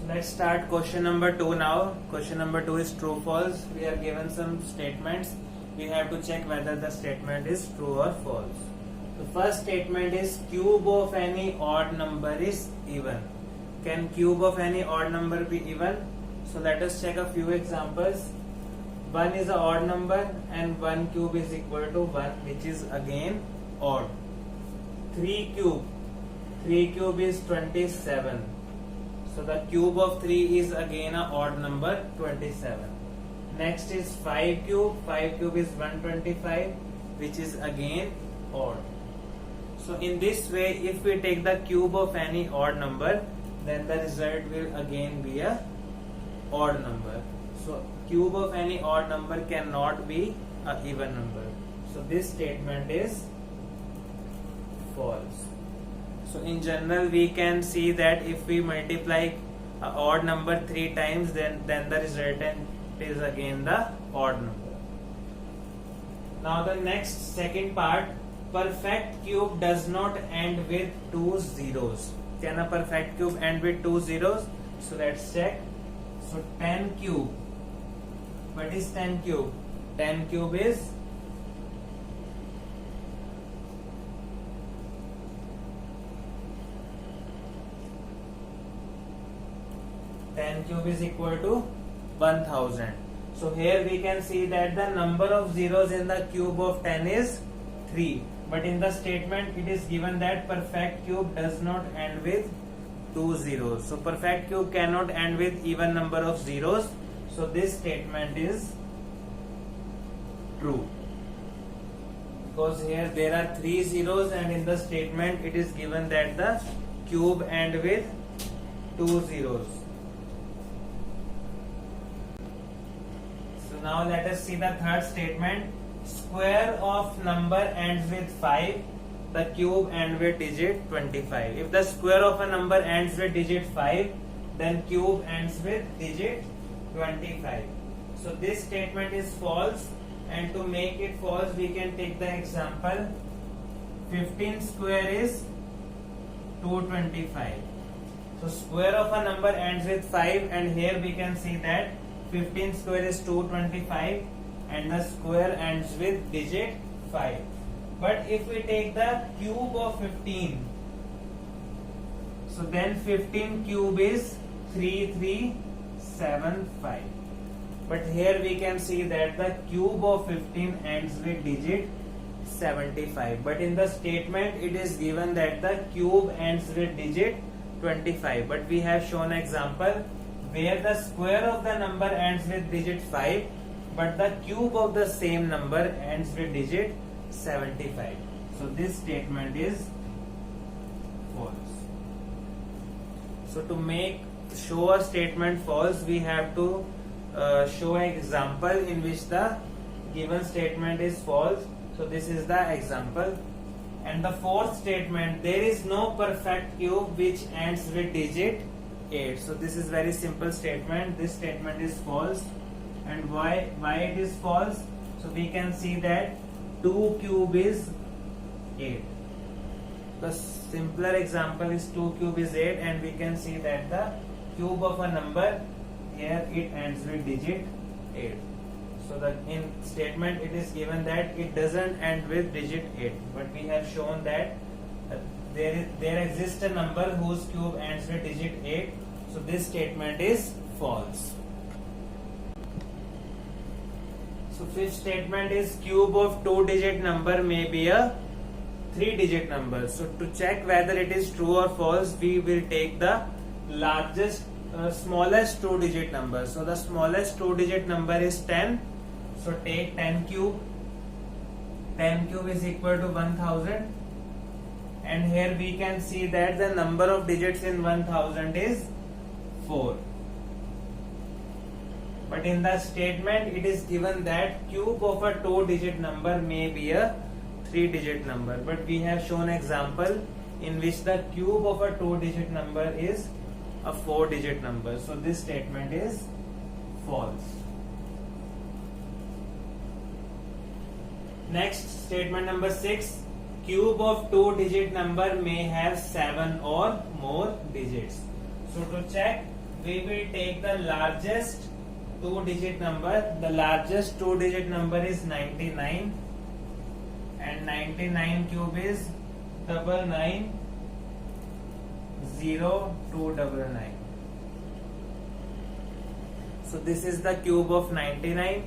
Let's start question number 2 now. Question number 2 is true false. We are given some statements. We have to check whether the statement is true or false. The first statement is cube of any odd number is even. Can cube of any odd number be even? So let us check a few examples. 1 is an odd number and 1 cube is equal to 1, which is again odd. 3 cube is 27. So the cube of 3 is again an odd number, 27. Next is 5 cube is 125, which is again odd. So in this way, if we take the cube of any odd number, then the result will again be a odd number. So cube of any odd number cannot be a even number. So this statement is false. So in general, we can see that if we multiply an odd number 3 times, then the resultant is again the odd number. Now the next second part, perfect cube does not end with 2 zeros. Can a perfect cube end with 2 zeros? So let's check. So 10 cube. What is 10 cube? 10 cube is 10 cube is equal to 1000. So here we can see that the number of zeros in the cube of 10 is 3. But in the statement it is given that perfect cube does not end with 2 zeros. So perfect cube cannot end with even number of zeros. So this statement is true. Because here there are 3 zeros and in the statement it is given that the cube end with 2 zeros. Now let us see the third statement. Square of number ends with 5. The cube ends with digit 25. If the square of a number ends with digit 5, then cube ends with digit 25. So this statement is false, and to make it false we can take the example 15 square is 225. So square of a number ends with 5, and here we can see that 15 square is 225 and the square ends with digit 5. But if we take the cube of 15, so then 15 cube is 3375. But here we can see that the cube of 15 ends with digit 75. But in the statement it is given that the cube ends with digit 25. But we have shown example where the square of the number ends with digit 5, but the cube of the same number ends with digit 75. So this statement is false. So to show a statement false, we have to show an example in which the given statement is false. So this is the example. And the fourth statement, there is no perfect cube which ends with digit 8. So this is very simple statement. This statement is false. And why it is false? So we can see that 2 cube is 8. The simpler example is 2 cube is 8, and we can see that the cube of a number here it ends with digit 8. So the in statement it is given that it doesn't end with digit 8, but we have shown that there exists a number whose cube ends with digit 8. So this statement is false. So fifth statement is cube of 2-digit number may be a 3-digit number. So to check whether it is true or false, we will take the smallest 2-digit number. So the smallest 2-digit number is 10. So take 10 cube. 10 cube is equal to 1000. And here we can see that the number of digits in 1000 is 4. But in the statement it is given that cube of a 2-digit number may be a 3-digit number. But we have shown example in which the cube of a 2-digit number is a 4-digit number. So this statement is false. Next, statement number 6. Cube of 2-digit number may have 7 or more digits. So to check we will take the largest two-digit number. The largest two-digit number is 99, and 99 cube is 990,299. So this is the cube of 99,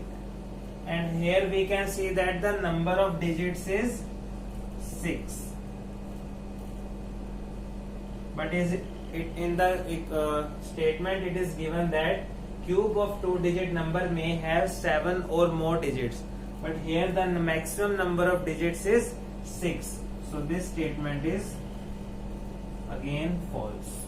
and here we can see that the number of digits is 6. But is it in the statement it is given that cube of two-digit number may have 7 or more digits, but here the maximum number of digits is 6. So this statement is again false.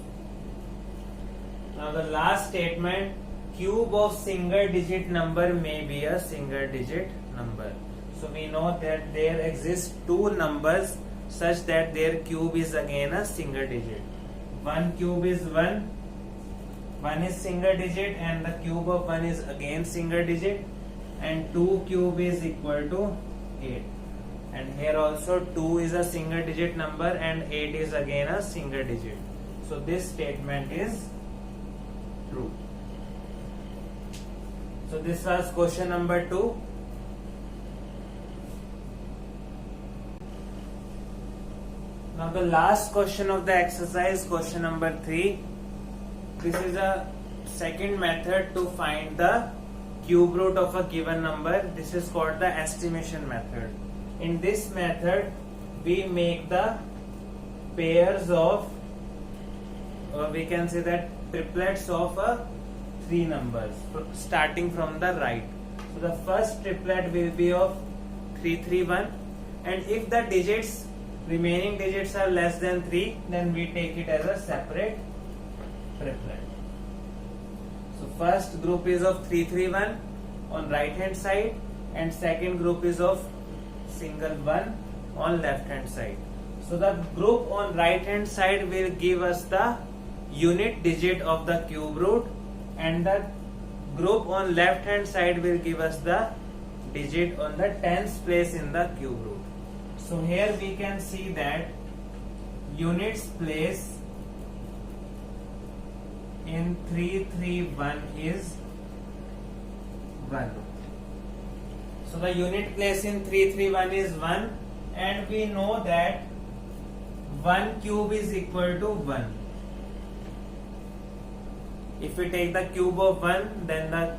Now the last statement, cube of single digit number may be a single digit number. So we know that there exist two numbers such that their cube is again a single digit. 1 cube is 1 is single digit, and the cube of 1 is again single digit, and 2 cube is equal to 8. And here also 2 is a single digit number and 8 is again a single digit. So this statement is true. So this was question number 2. Now the last question of the exercise, question number 3. This is a second method to find the cube root of a given number. This is called the estimation method. In this method, we make the pairs of, we can say that triplets of 3 numbers starting from the right. So the first triplet will be of 331, and if the remaining digits are less than 3, then we take it as a separate triplet. So first group is of 331 on right hand side, and second group is of single 1 on left hand side. So the group on right hand side will give us the unit digit of the cube root, and the group on left hand side will give us the digit on the tens place in the cube root. So here we can see that units place in 331 is 1. So the unit place in 331 is 1, and we know that 1 cube is equal to 1. If we take the cube of 1, then the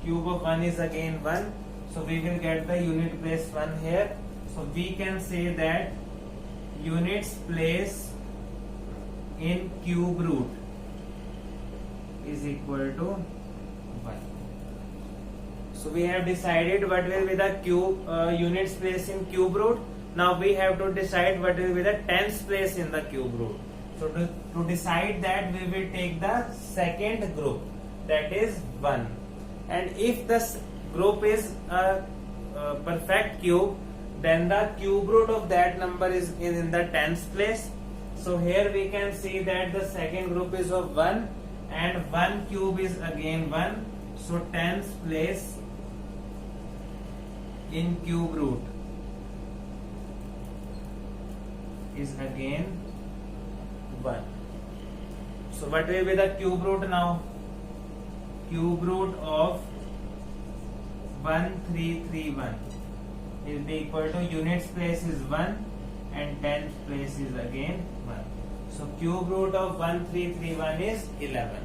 cube of 1 is again 1. So we will get the unit place 1 here. So we can say that units place in cube root is equal to 1. So we have decided what will be the units place in cube root. Now we have to decide what will be the tens place in the cube root. So to decide that, we will take the second group, that is 1. And if this group is a perfect cube, then the cube root of that number is in the tens place. So here we can see that the second group is of 1, and 1 cube is again 1. So tens place in cube root is again 1. So what will be the cube root now? Cube root of 1331 will be equal to units place is 1 and tens place is again 1. So cube root of 1331 is 11.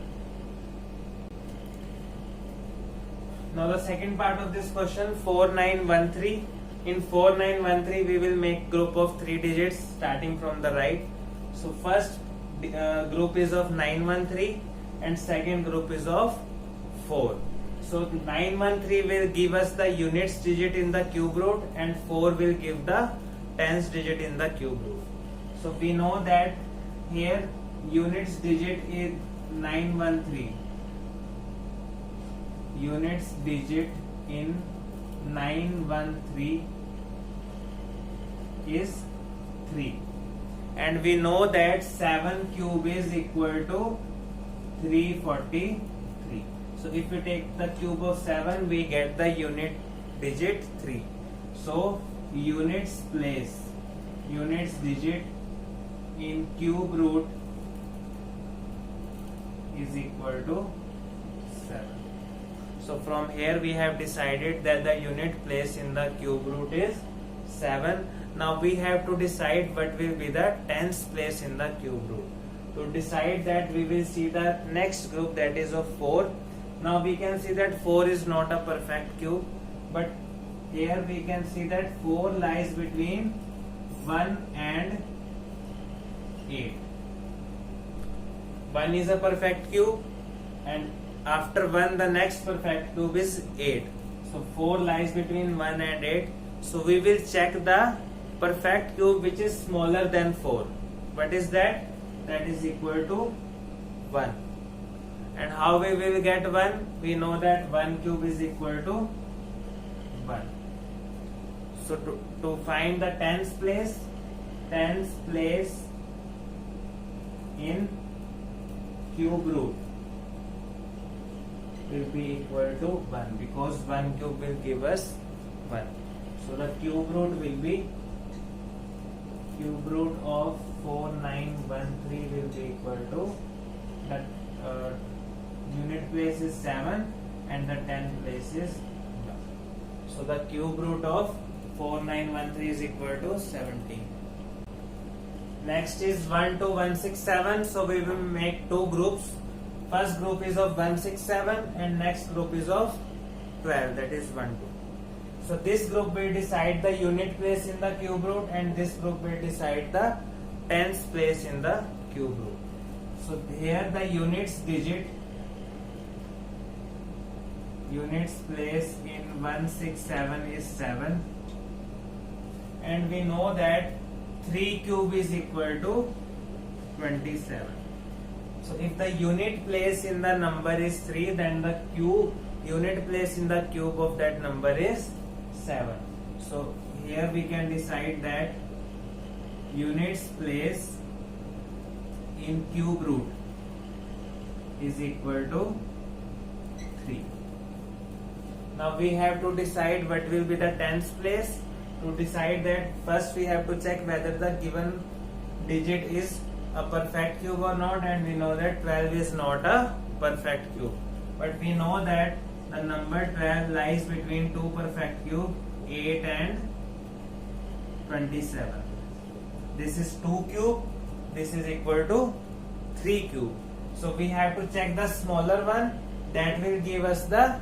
Now the second part of this question, 4913. In 4913 we will make group of 3 digits starting from the right. So first group is of 913 and second group is of 4. So 913 will give us the units digit in the cube root, and 4 will give the tens digit in the cube root. So we know that here units digit is 913. Units digit in 913 is 3. And we know that 7 cube is equal to 343. So if we take the cube of 7, we get the unit digit 3. So units digit in cube root is equal to 7. So from here we have decided that the unit place in the cube root is 7. Now we have to decide what will be the tens place in the cube root. To decide that, we will see the next group, that is of 4. Now we can see that 4 is not a perfect cube, but here we can see that 4 lies between 1 and 8. 1 is a perfect cube, and after 1 the next perfect cube is 8. So 4 lies between 1 and 8. So we will check the perfect cube which is smaller than 4. What is that? That is equal to 1. And how we will get 1? We know that 1 cube is equal to 1. So to find the tens place in cube root will be equal to 1, because 1 cube will give us 1. So the cube root will be cube root of 4913 will be equal to the unit place is 7 and the 10 place is 1. So the cube root of 4913 is equal to 17. Next is 1 to 167. So we will make two groups. First group is of 167 and next group is of 12, that is 1 2. So this group will decide the unit place in the cube root, and this group will decide the tens place in the cube root. So here the units place in 167 is 7, and we know that 3 cube is equal to 27. So if the unit place in the number is 3, then the unit place in the cube of that number is 7. So here we can decide that units place in cube root is equal to 3. Now we have to decide what will be the tens place. To decide that, first we have to check whether the given digit is a perfect cube or not, and we know that 12 is not a perfect cube. But we know that the number 12 lies between two perfect cube, 8 and 27. This is 2 cube, this is equal to 3 cube. So we have to check the smaller one, that will give us the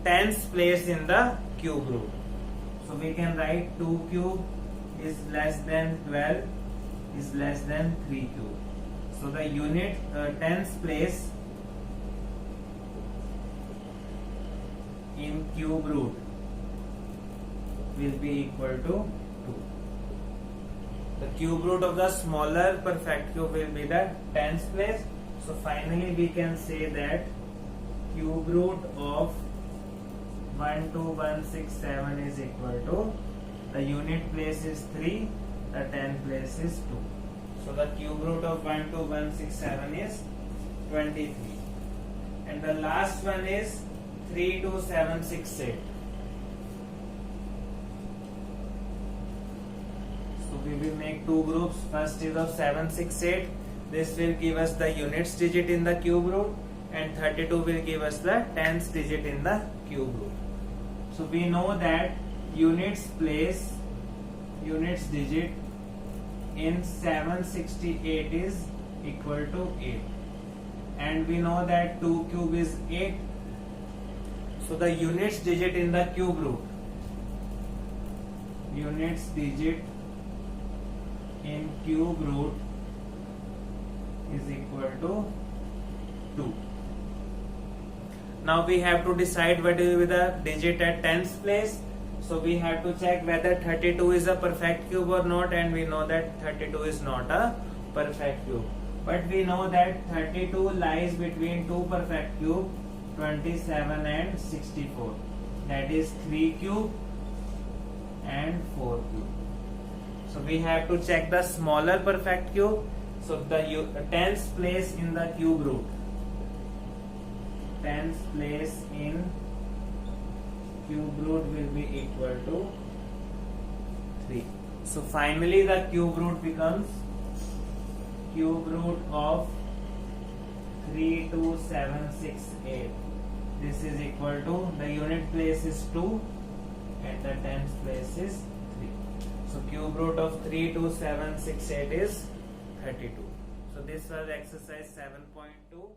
tens place in the cube root. So we can write 2 cube is less than 12 is less than 3 cube. So the unit tens place in cube root will be equal to 2. The cube root of the smaller perfect cube will be the tens place. So finally we can say that cube root of 1 to 167 is equal to, the unit place is 3, the 10 place is 2. So the cube root of 1 to 167 is 23. And the last one is 3 to 768. So we will make two groups. First is of 768. This will give us the units digit in the cube root, and 32 will give us the tens digit in the cube root. So we know that units digit in 768 is equal to 8, and we know that 2 cube is 8. So the units digit in the cube root, units digit in cube root is equal to 2. Now we have to decide what will be the digit at tens place. So we have to check whether 32 is a perfect cube or not, and we know that 32 is not a perfect cube. But we know that 32 lies between two perfect cube, 27 and 64. That is 3 cube and 4 cube. So we have to check the smaller perfect cube. So the tens place in the cube root, tens place in cube root will be equal to 3. So finally the cube root becomes cube root of 32768. This is equal to, the unit place is 2 and the tens place is 3. So cube root of 32768 is 32. So this was exercise 7.2.